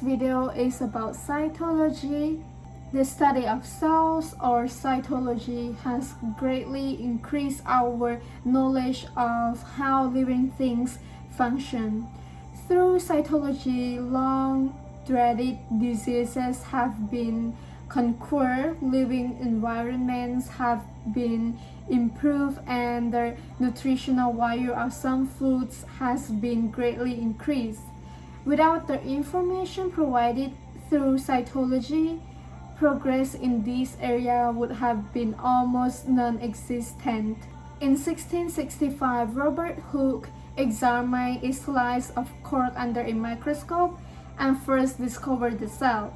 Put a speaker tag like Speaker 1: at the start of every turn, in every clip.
Speaker 1: video is about cytology. The study of cells or cytology has greatly increased our knowledge of how living things function. Through cytology, long-dreaded diseases have been conquered, living environments have been improved, and the nutritional value of some foods has been greatly increased. Without the information provided through cytology, progress in this area would have been almost non-existent. In 1665, Robert Hooke examined a slice of cork under a microscope and first discovered the cell.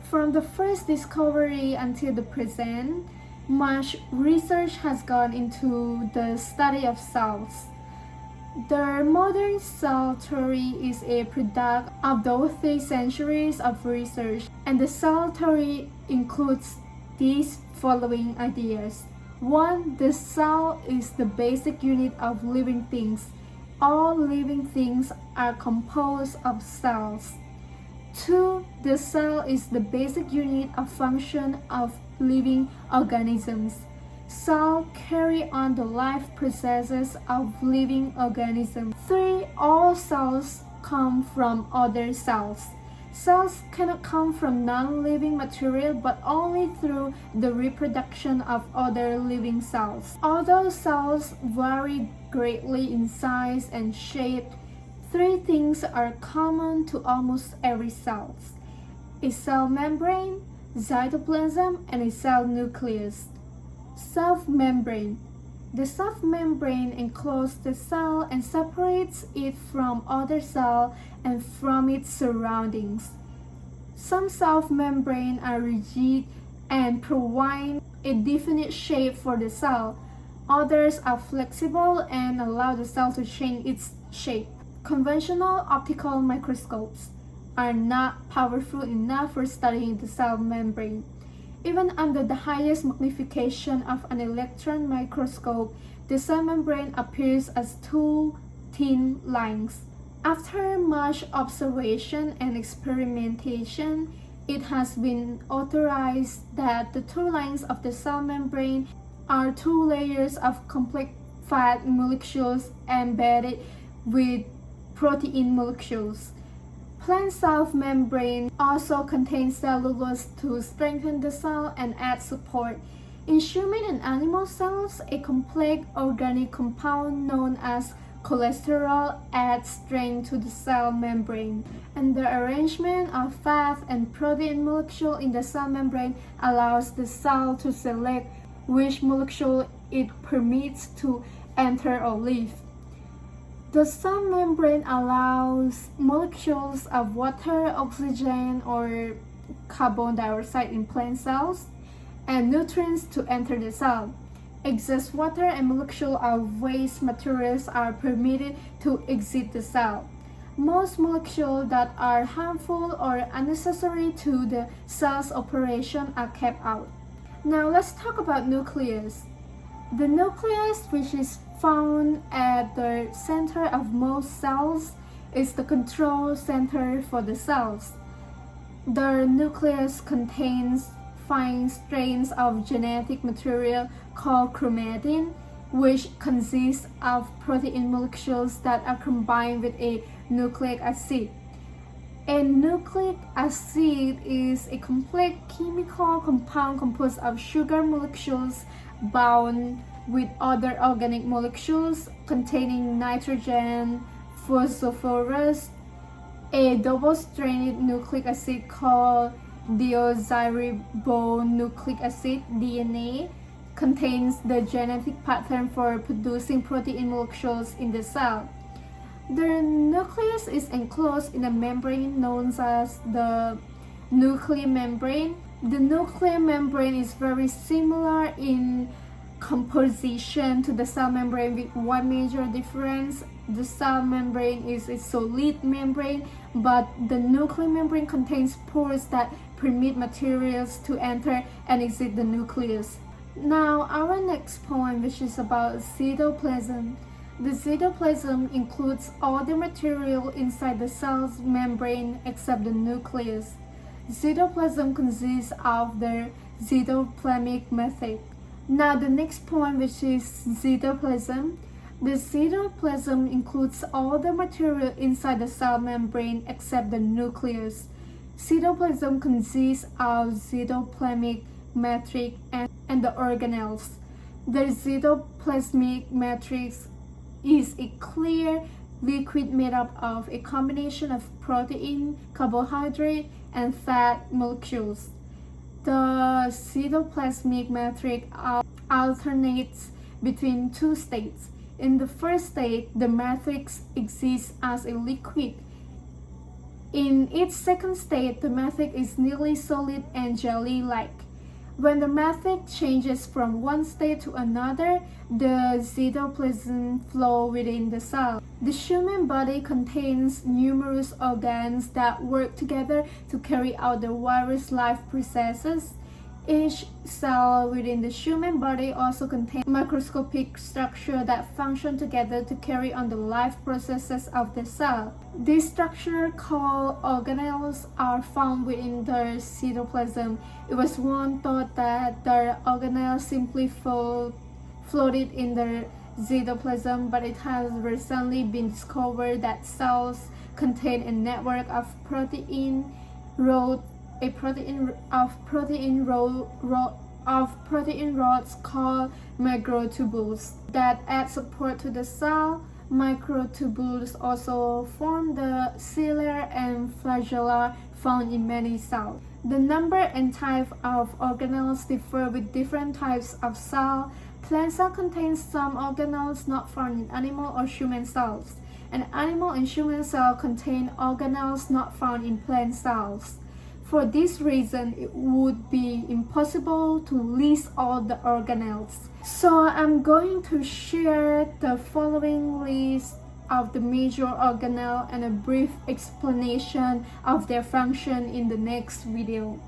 Speaker 1: From the first discovery until the present, much research has gone into the study of cells. The modern cell theory is a product of those 3 centuries of research, and the cell theory includes these following ideas. 1. The cell is the basic unit of living things. All living things are composed of cells. 2. The cell is the basic unit of function of living organisms. Cells carry on the life processes of living organisms. 3. All cells come from other cells. Cells cannot come from non-living material but only through the reproduction of other living cells. Although cells vary greatly in size and shape, 3 things are common to almost every cell: a cell membrane, cytoplasm, and a cell nucleus. Self-membrane. The self-membrane encloses the cell and separates it from other cells and from its surroundings. Some self-membranes are rigid and provide a definite shape for the cell. Others are flexible and allow the cell to change its shape. Conventional optical microscopes are not powerful enough for studying the cell membrane. Even under the highest magnification of an electron microscope, the cell membrane appears as 2 thin lines. After much observation and experimentation, it has been authorized that the 2 lines of the cell membrane are 2 layers of complex fat molecules embedded with protein molecules. Plant cell membrane also contains cellulose to strengthen the cell and add support. In human and animal cells, a complex organic compound known as cholesterol adds strength to the cell membrane, and the arrangement of fat and protein molecules in the cell membrane allows the cell to select which molecule it permits to enter or leave. The cell membrane allows molecules of water, oxygen, or carbon dioxide in plant cells and nutrients to enter the cell. Excess water and molecules of waste materials are permitted to exit the cell. Most molecules that are harmful or unnecessary to the cell's operation are kept out. Now let's talk about nucleus. The nucleus, which is found at the center of most cells, is the control center for the cells. The nucleus contains fine strands of genetic material called chromatin, which consists of protein molecules that are combined with a nucleic acid. A nucleic acid is a complex chemical compound composed of sugar molecules bound with other organic molecules containing nitrogen, phosphorus. A double-stranded nucleic acid called deoxyribonucleic acid (DNA) contains the genetic pattern for producing protein molecules in the cell. The nucleus is enclosed in a membrane known as the nuclear membrane. The nuclear membrane is very similar in composition to the cell membrane with one major difference. The cell membrane is a solid membrane, but the nuclear membrane contains pores that permit materials to enter and exit the nucleus. Now, our next point, which is about cytoplasm. The cytoplasm includes all the material inside the cell's membrane except the nucleus. Cytoplasm consists of the cytoplasmic matrix. Now the next point, which is cytoplasm. The cytoplasm includes all the material inside the cell membrane except the nucleus. Cytoplasm consists of cytoplasmic matrix and the organelles. The cytoplasmic matrix is a clear liquid made up of a combination of protein, carbohydrate, and fat molecules. The cytoplasmic matrix alternates between two states. In the first state, the matrix exists as a liquid. In its second state, the matrix is nearly solid and jelly-like. When the matrix changes from one state to another, the cytoplasm flows within the cell. The human body contains numerous organs that work together to carry out the various life processes. Each cell within the human body also contains microscopic structures that function together to carry on the life processes of the cell. These structures, called organelles, are found within the cytoplasm. It was once thought that the organelles simply floated in the cytoplasm, but it has recently been discovered that cells contain a network of protein rods called microtubules that add support to the cell. Microtubules also form the cilia and flagella found in many cells. The number and type of organelles differ with different types of cells. Plant cells contain some organelles not found in animal or human cells, and animal and human cells contain organelles not found in plant cells. For this reason, it would be impossible to list all the organelles. So I'm going to share the following list of the major organelles and a brief explanation of their function in the next video.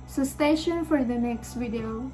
Speaker 1: So stay tuned for the next video.